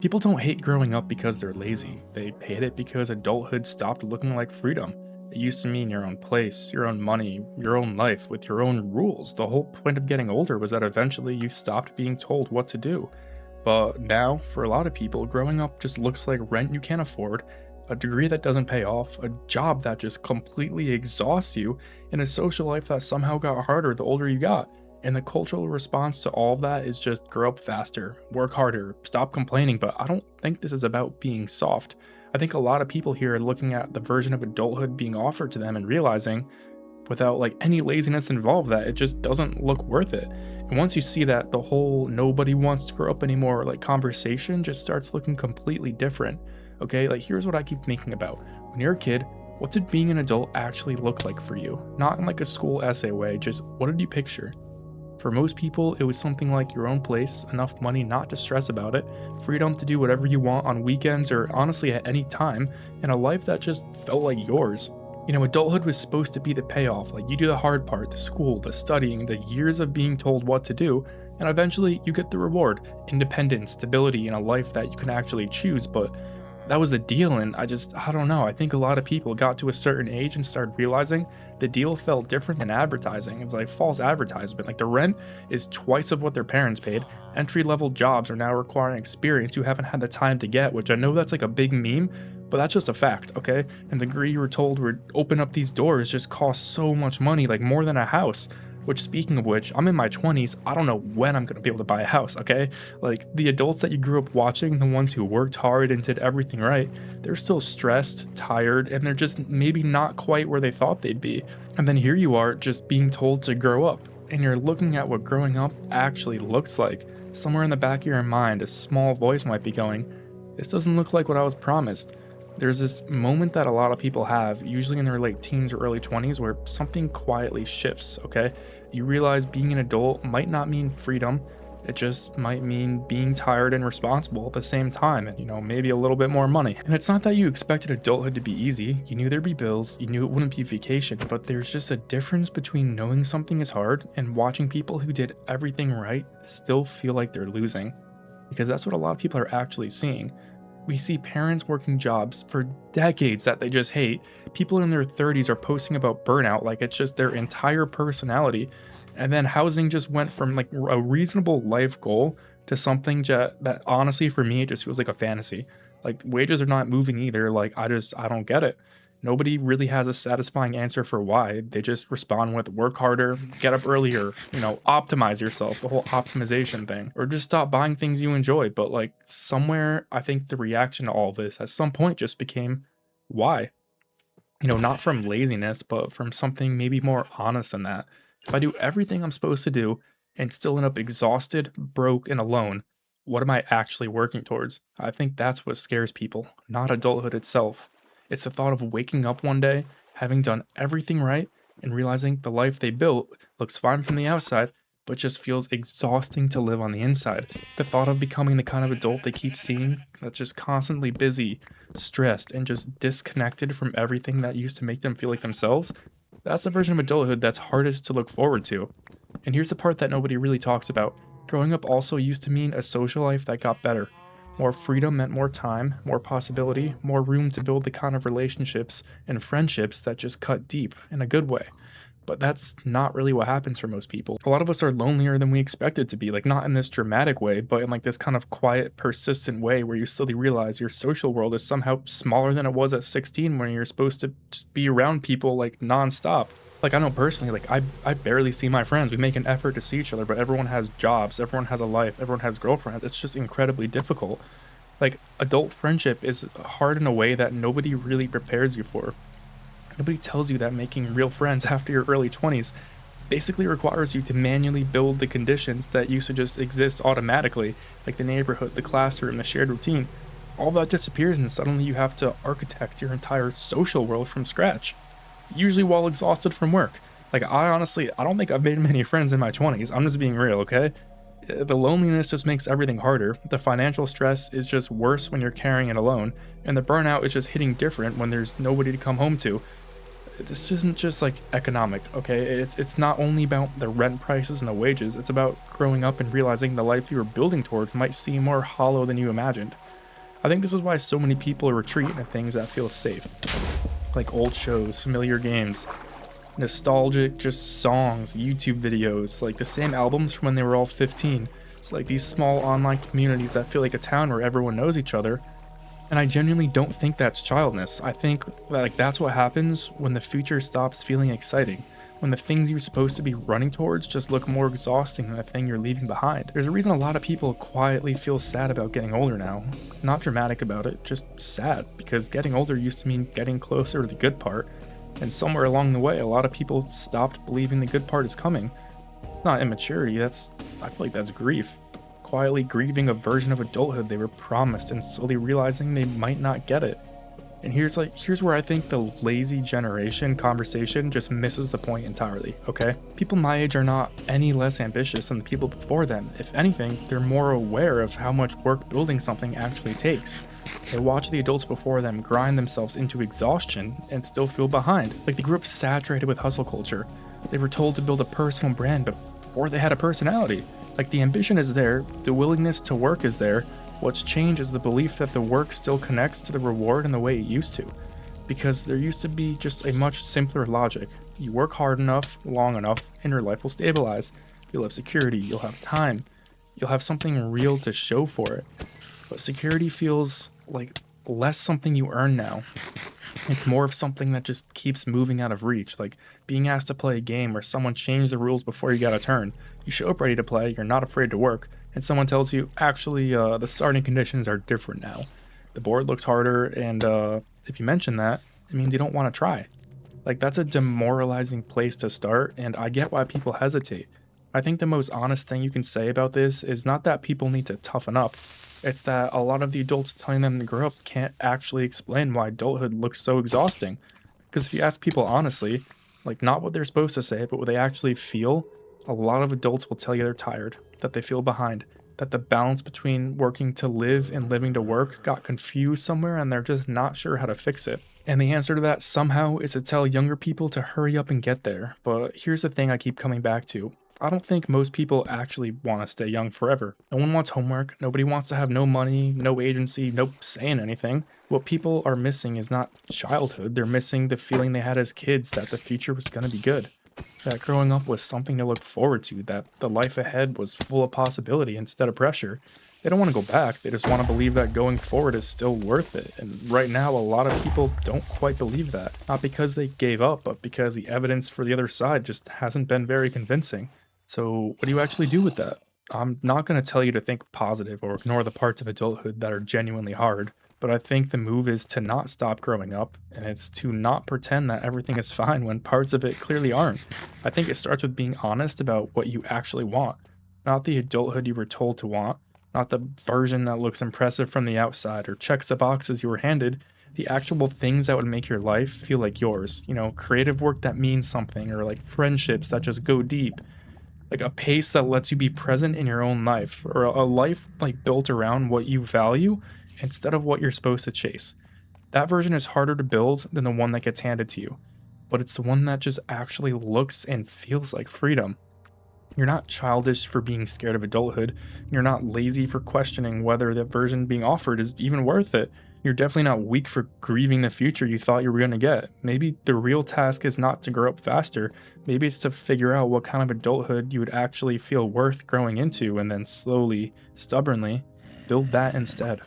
People don't hate growing up because they're lazy. They hate it because adulthood stopped looking like freedom. It used to mean your own place, your own money, your own life with your own rules. The whole point of getting older was that eventually you stopped being told what to do. But now, for a lot of people, growing up just looks like rent you can't afford, a degree that doesn't pay off, a job that just completely exhausts you, and a social life that somehow got harder the older you got. And the cultural response to all of that is just grow up faster, work harder, stop complaining. But I don't think this is about being soft. I think a lot of people here are looking at the version of adulthood being offered to them and realizing, without like any laziness involved, that it just doesn't look worth it. And once you see that, the whole nobody wants to grow up anymore like conversation just starts looking completely different. Okay, like here's what I keep thinking about. When you're a kid, what did being an adult actually look like for you? Not in like a school essay way, just what did you picture? For most people, it was something like your own place, enough money not to stress about it, freedom to do whatever you want on weekends or honestly at any time, and a life that just felt like yours. You know, adulthood was supposed to be the payoff, like you do the hard part, the school, the studying, the years of being told what to do, and eventually you get the reward, independence, stability, and a life that you can actually choose. But that was the deal, and I don't know, I think a lot of people got to a certain age and started realizing the deal felt different than advertising. It's like false advertisement. Like the rent is twice of what their parents paid. Entry level jobs are now requiring experience you haven't had the time to get, which I know that's like a big meme, but that's just a fact, okay? And the degree you were told would open up these doors just costs so much money, like more than a house. Which, speaking of which, I'm in my 20s. I don't know when I'm gonna be able to buy a house, okay? Like, the adults that you grew up watching, the ones who worked hard and did everything right, they're still stressed, tired, and they're just maybe not quite where they thought they'd be. And then here you are, just being told to grow up, and you're looking at what growing up actually looks like. Somewhere in the back of your mind, a small voice might be going, "This doesn't look like what I was promised." There's this moment that a lot of people have, usually in their late teens or early 20s, where something quietly shifts, okay? You realize being an adult might not mean freedom, it just might mean being tired and responsible at the same time, and maybe a little bit more money. And it's not that you expected adulthood to be easy, you knew there'd be bills, you knew it wouldn't be vacation, but there's just a difference between knowing something is hard and watching people who did everything right still feel like they're losing. Because that's what a lot of people are actually seeing. We see parents working jobs for decades that they just hate. People in their 30s are posting about burnout like it's just their entire personality. And then housing just went from like a reasonable life goal to something that honestly for me it just feels like a fantasy. Like wages are not moving either. Like I don't get it. Nobody really has a satisfying answer for why. They just respond with work harder, get up earlier, optimize yourself, the whole optimization thing, or just stop buying things you enjoy. But like somewhere, I think the reaction to all this at some point just became why? Not from laziness, but from something maybe more honest than that. If I do everything I'm supposed to do and still end up exhausted, broke, and alone, what am I actually working towards? I think that's what scares people, not adulthood itself. It's the thought of waking up one day, having done everything right, and realizing the life they built looks fine from the outside, but just feels exhausting to live on the inside. The thought of becoming the kind of adult they keep seeing that's just constantly busy, stressed, and just disconnected from everything that used to make them feel like themselves, that's the version of adulthood that's hardest to look forward to. And here's the part that nobody really talks about. Growing up also used to mean a social life that got better. More freedom meant more time, more possibility, more room to build the kind of relationships and friendships that just cut deep in a good way. But that's not really what happens for most people. A lot of us are lonelier than we expected to be, like not in this dramatic way, but in like this kind of quiet, persistent way where you slowly realize your social world is somehow smaller than it was at 16 when you're supposed to just be around people like nonstop. Like I know personally, like I barely see my friends. We make an effort to see each other, but everyone has jobs, everyone has a life, everyone has girlfriends. It's just incredibly difficult. Like adult friendship is hard in a way that nobody really prepares you for. Nobody tells you that making real friends after your early 20s basically requires you to manually build the conditions that used to just exist automatically, like the neighborhood, the classroom, the shared routine. All that disappears and suddenly you have to architect your entire social world from scratch, usually while exhausted from work. Like I don't think I've made many friends in my 20s. I'm just being real, okay? The loneliness just makes everything harder. The financial stress is just worse when you're carrying it alone, and the burnout is just hitting different when there's nobody to come home to. This isn't just like economic, okay? It's not only about the rent prices and the wages. It's about growing up and realizing the life you were building towards might seem more hollow than you imagined. I think this is why so many people retreat into things that feel safe, like old shows, familiar games, nostalgic just songs, YouTube videos, like the same albums from when they were all 15. It's like these small online communities that feel like a town where everyone knows each other. And I genuinely don't think that's childness. I think like that's what happens when the future stops feeling exciting. When the things you're supposed to be running towards just look more exhausting than the thing you're leaving behind. There's a reason a lot of people quietly feel sad about getting older now. Not dramatic about it, just sad, because getting older used to mean getting closer to the good part. And somewhere along the way, a lot of people stopped believing the good part is coming. Not immaturity, I feel like that's grief. Quietly grieving a version of adulthood they were promised and slowly realizing they might not get it. And here's where I think the lazy generation conversation just misses the point entirely, okay? People my age are not any less ambitious than the people before them. If anything, they're more aware of how much work building something actually takes. They watch the adults before them grind themselves into exhaustion and still feel behind. Like they grew up saturated with hustle culture. They were told to build a personal brand before they had a personality. Like the ambition is there, the willingness to work is there. What's changed is the belief that the work still connects to the reward in the way it used to. Because there used to be just a much simpler logic. You work hard enough, long enough, and your life will stabilize. You'll have security, you'll have time, you'll have something real to show for it. But security feels like less something you earn now. It's more of something that just keeps moving out of reach, like being asked to play a game where someone changed the rules before you got a turn. You show up ready to play, you're not afraid to work, and someone tells you, actually, the starting conditions are different now. The board looks harder, and if you mention that, it means you don't want to try. Like, that's a demoralizing place to start, and I get why people hesitate. I think the most honest thing you can say about this is not that people need to toughen up, it's that a lot of the adults telling them to grow up can't actually explain why adulthood looks so exhausting. Because if you ask people honestly, like not what they're supposed to say, but what they actually feel, a lot of adults will tell you they're tired, that they feel behind, that the balance between working to live and living to work got confused somewhere and they're just not sure how to fix it. And the answer to that somehow is to tell younger people to hurry up and get there. But here's the thing I keep coming back to. I don't think most people actually want to stay young forever. No one wants homework, nobody wants to have no money, no agency, no say in anything. What people are missing is not childhood, they're missing the feeling they had as kids that the future was going to be good. That growing up was something to look forward to, that the life ahead was full of possibility instead of pressure. They don't want to go back, they just want to believe that going forward is still worth it. And right now, a lot of people don't quite believe that. Not because they gave up, but because the evidence for the other side just hasn't been very convincing. So what do you actually do with that? I'm not going to tell you to think positive or ignore the parts of adulthood that are genuinely hard, but I think the move is to not stop growing up, and it's to not pretend that everything is fine when parts of it clearly aren't. I think it starts with being honest about what you actually want, not the adulthood you were told to want, not the version that looks impressive from the outside or checks the boxes you were handed, the actual things that would make your life feel like yours. You know, creative work that means something, or like friendships that just go deep. Like a pace that lets you be present in your own life, or a life like built around what you value instead of what you're supposed to chase. That version is harder to build than the one that gets handed to you, but it's the one that just actually looks and feels like freedom. You're not childish for being scared of adulthood. You're not lazy for questioning whether the version being offered is even worth it. You're definitely not weak for grieving the future you thought you were going to get. Maybe the real task is not to grow up faster. Maybe it's to figure out what kind of adulthood you would actually feel worth growing into and then slowly, stubbornly, build that instead.